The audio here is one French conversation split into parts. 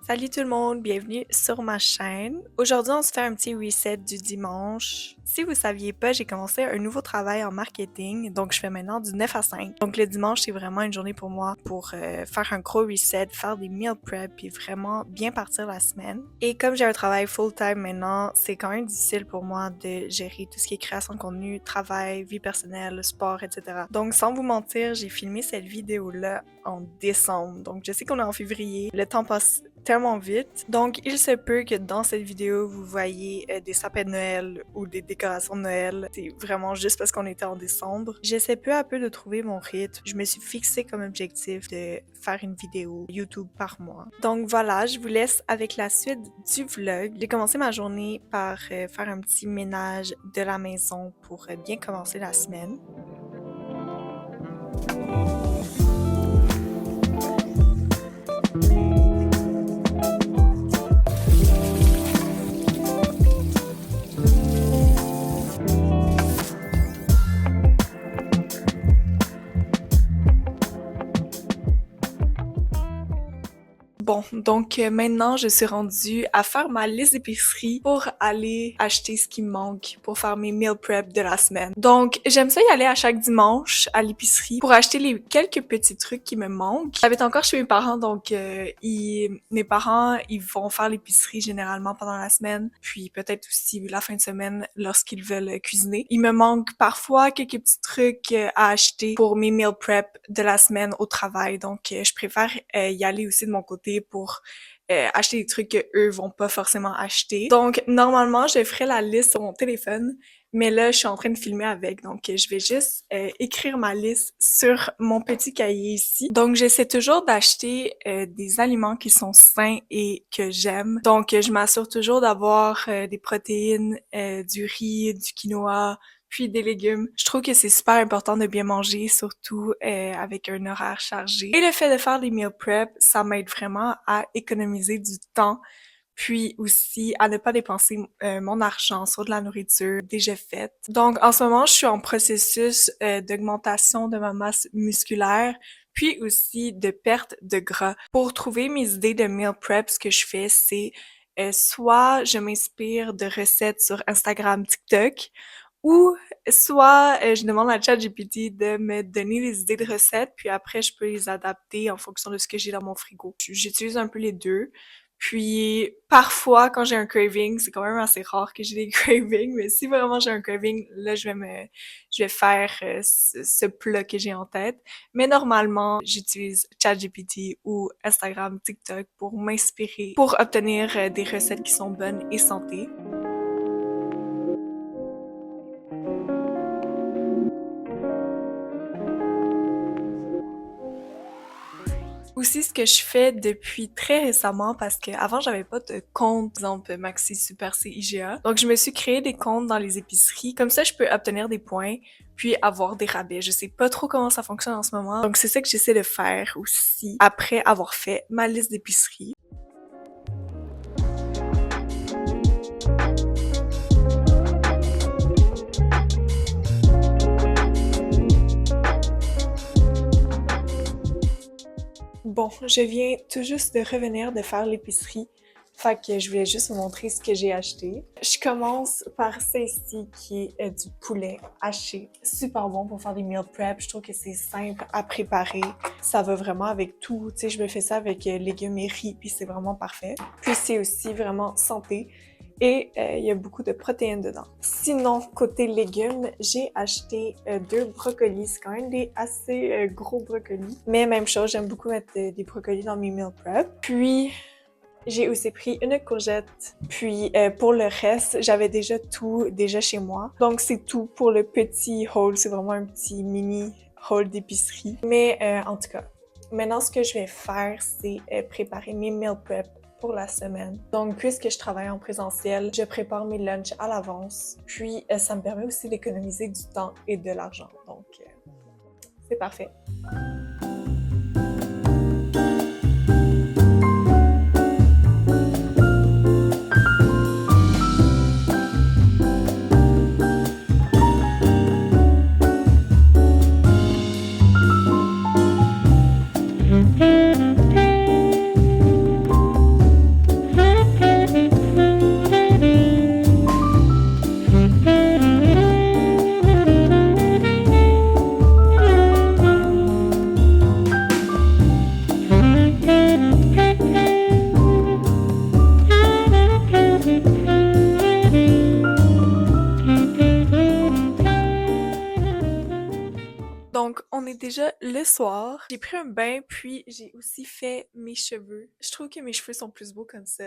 Salut tout le monde, bienvenue sur ma chaîne. Aujourd'hui, on se fait un petit reset du dimanche. Si vous saviez pas, j'ai commencé un nouveau travail en marketing, donc je fais maintenant du 9 à 5. Donc le dimanche, c'est vraiment une journée pour moi pour faire un gros reset, faire des meal prep, puis vraiment bien partir la semaine. Et comme j'ai un travail full-time maintenant, c'est quand même difficile pour moi de gérer tout ce qui est création de contenu, travail, vie personnelle, sport, etc. Donc sans vous mentir, j'ai filmé cette vidéo-là en décembre. Donc je sais qu'on est en février, le temps passe tellement vite. Donc, il se peut que dans cette vidéo, vous voyez des sapins de Noël ou des décorations de Noël. C'est vraiment juste parce qu'on était en décembre. J'essaie peu à peu de trouver mon rythme. Je me suis fixé comme objectif de faire une vidéo YouTube par mois. Donc voilà, je vous laisse avec la suite du vlog. J'ai commencé ma journée par faire un petit ménage de la maison pour bien commencer la semaine. Bon, donc maintenant, je suis rendue à faire ma liste d'épicerie pour aller acheter ce qui me manque pour faire mes meal prep de la semaine. Donc, j'aime ça y aller à chaque dimanche à l'épicerie pour acheter les quelques petits trucs qui me manquent. J'habite encore chez mes parents, donc mes parents, ils vont faire l'épicerie généralement pendant la semaine, puis peut-être aussi la fin de semaine lorsqu'ils veulent cuisiner. Il me manque parfois quelques petits trucs à acheter pour mes meal prep de la semaine au travail, donc je préfère y aller aussi de mon côté pour acheter des trucs que eux vont pas forcément acheter. Donc normalement je ferais la liste sur mon téléphone, mais là je suis en train de filmer avec, donc je vais juste écrire ma liste sur mon petit cahier ici. Donc j'essaie toujours d'acheter des aliments qui sont sains et que j'aime. Donc je m'assure toujours d'avoir des protéines, du riz, du quinoa, puis des légumes. Je trouve que c'est super important de bien manger, surtout avec un horaire chargé. Et le fait de faire des meal prep, ça m'aide vraiment à économiser du temps, puis aussi à ne pas dépenser mon argent sur de la nourriture déjà faite. Donc en ce moment, je suis en processus d'augmentation de ma masse musculaire, puis aussi de perte de gras. Pour trouver mes idées de meal prep, ce que je fais, c'est soit je m'inspire de recettes sur Instagram, TikTok, ou soit je demande à ChatGPT de me donner des idées de recettes, puis après je peux les adapter en fonction de ce que j'ai dans mon frigo. J'utilise un peu les deux. Puis parfois quand j'ai un craving, c'est quand même assez rare que j'ai des cravings, mais si vraiment j'ai un craving, là je vais faire ce plat que j'ai en tête. Mais normalement, j'utilise ChatGPT ou Instagram, TikTok pour m'inspirer, pour obtenir des recettes qui sont bonnes et santé. Aussi, ce que je fais depuis très récemment, parce que avant j'avais pas de compte, par exemple Maxi, Super C, IGA. Donc je me suis créé des comptes dans les épiceries. Comme ça, je peux obtenir des points, puis avoir des rabais. Je sais pas trop comment ça fonctionne en ce moment. Donc c'est ça que j'essaie de faire aussi après avoir fait ma liste d'épicerie. Bon, je viens tout juste de revenir de faire l'épicerie. Fait que je voulais juste vous montrer ce que j'ai acheté. Je commence par celle-ci qui est du poulet haché. Super bon pour faire des meal prep. Je trouve que c'est simple à préparer. Ça va vraiment avec tout. Tu sais, je me fais ça avec légumes et riz, puis c'est vraiment parfait. Puis c'est aussi vraiment santé. Et il y a beaucoup de protéines dedans. Sinon, côté légumes, j'ai acheté 2 brocolis. C'est quand même des assez gros brocolis. Mais même chose, j'aime beaucoup mettre des brocolis dans mes meal prep. Puis, j'ai aussi pris une courgette. Puis, pour le reste, j'avais déjà tout chez moi. Donc, c'est tout pour le petit haul. C'est vraiment un petit mini haul d'épicerie. Mais en tout cas, maintenant, ce que je vais faire, c'est préparer mes meal prep pour la semaine. Donc, puisque je travaille en présentiel, je prépare mes lunchs à l'avance. Puis, ça me permet aussi d'économiser du temps et de l'argent. Donc, c'est parfait. Donc, on est déjà le soir. J'ai pris un bain, puis j'ai aussi fait mes cheveux. Je trouve que mes cheveux sont plus beaux comme ça.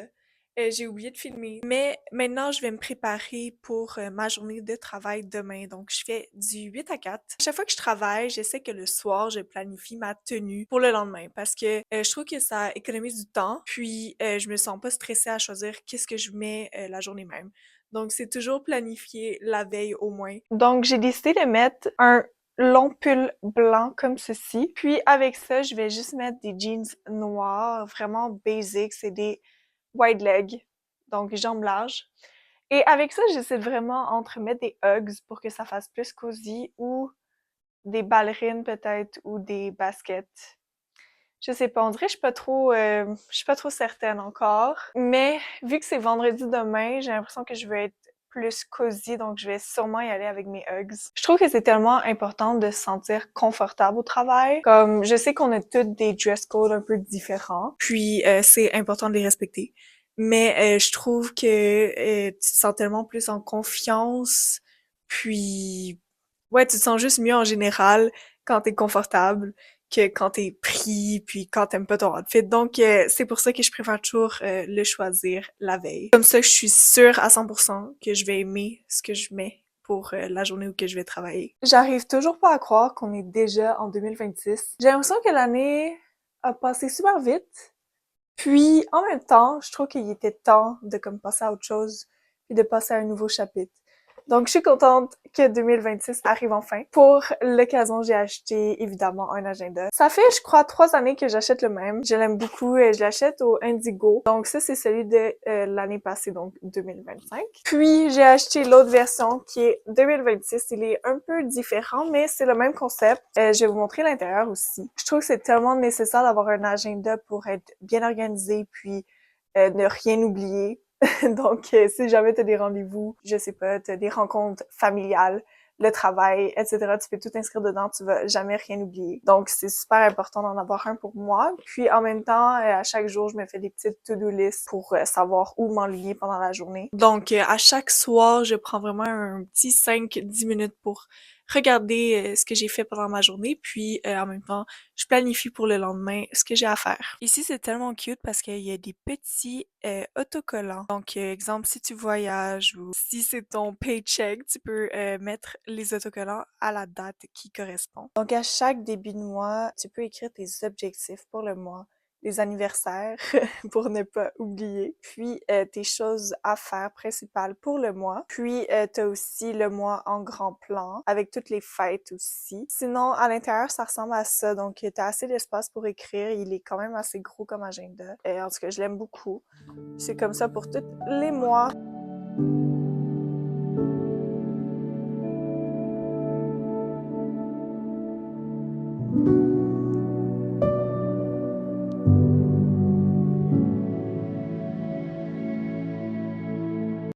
J'ai oublié de filmer. Mais maintenant, je vais me préparer pour ma journée de travail demain. Donc, je fais du 8 à 4. À chaque fois que je travaille, j'essaie que le soir, je planifie ma tenue pour le lendemain parce que je trouve que ça économise du temps. Puis, je me sens pas stressée à choisir qu'est-ce que je mets la journée même. Donc, c'est toujours planifié la veille au moins. Donc, j'ai décidé de mettre un long pull blanc comme ceci. Puis avec ça, je vais juste mettre des jeans noirs, vraiment basic. C'est des wide leg, donc jambes larges. Et avec ça, j'essaie de vraiment entremettre des Uggs pour que ça fasse plus cosy ou des ballerines peut-être ou des baskets. Je sais pas, on dirait que je suis pas trop certaine encore. Mais vu que c'est vendredi demain, j'ai l'impression que je vais être plus cosy, donc je vais sûrement y aller avec mes Uggs. Je trouve que c'est tellement important de se sentir confortable au travail. Comme, je sais qu'on a toutes des dress codes un peu différents, puis c'est important de les respecter. Mais je trouve que tu te sens tellement plus en confiance, puis ouais, tu te sens juste mieux en général quand t'es confortable que quand t'es pris puis quand t'aimes pas ton outfit. Donc, c'est pour ça que je préfère toujours le choisir la veille. Comme ça, je suis sûre à 100% que je vais aimer ce que je mets pour la journée où que je vais travailler. J'arrive toujours pas à croire qu'on est déjà en 2026. J'ai l'impression que l'année a passé super vite. Puis, en même temps, je trouve qu'il était temps de comme passer à autre chose et de passer à un nouveau chapitre. Donc, je suis contente que 2026 arrive enfin. Pour l'occasion, j'ai acheté évidemment un agenda. Ça fait, je crois, 3 années que j'achète le même. Je l'aime beaucoup et je l'achète au Indigo. Donc, ça, c'est celui de l'année passée, donc 2025. Puis, j'ai acheté l'autre version qui est 2026. Il est un peu différent, mais c'est le même concept. Je vais vous montrer l'intérieur aussi. Je trouve que c'est tellement nécessaire d'avoir un agenda pour être bien organisé puis ne rien oublier. Donc, si jamais t'as des rendez-vous, je sais pas, t'as des rencontres familiales, le travail, etc., tu peux tout inscrire dedans, tu vas jamais rien oublier. Donc, c'est super important d'en avoir un pour moi. Puis, en même temps, à chaque jour, je me fais des petites to-do lists pour savoir où m'enligner pendant la journée. Donc, à chaque soir, je prends vraiment un petit 5-10 minutes pour regarder ce que j'ai fait pendant ma journée, puis en même temps, je planifie pour le lendemain ce que j'ai à faire. Ici, c'est tellement cute parce qu'il y a des petits autocollants. Donc, exemple, si tu voyages ou si c'est ton paycheck, tu peux mettre les autocollants à la date qui correspond. Donc, à chaque début de mois, tu peux écrire tes objectifs pour le mois, les anniversaires pour ne pas oublier, puis tes choses à faire principales pour le mois, puis t'as aussi le mois en grand plan avec toutes les fêtes aussi. Sinon, à l'intérieur, ça ressemble à ça, donc t'as assez d'espace pour écrire, il est quand même assez gros comme agenda. En tout cas, je l'aime beaucoup. C'est comme ça pour tous les mois.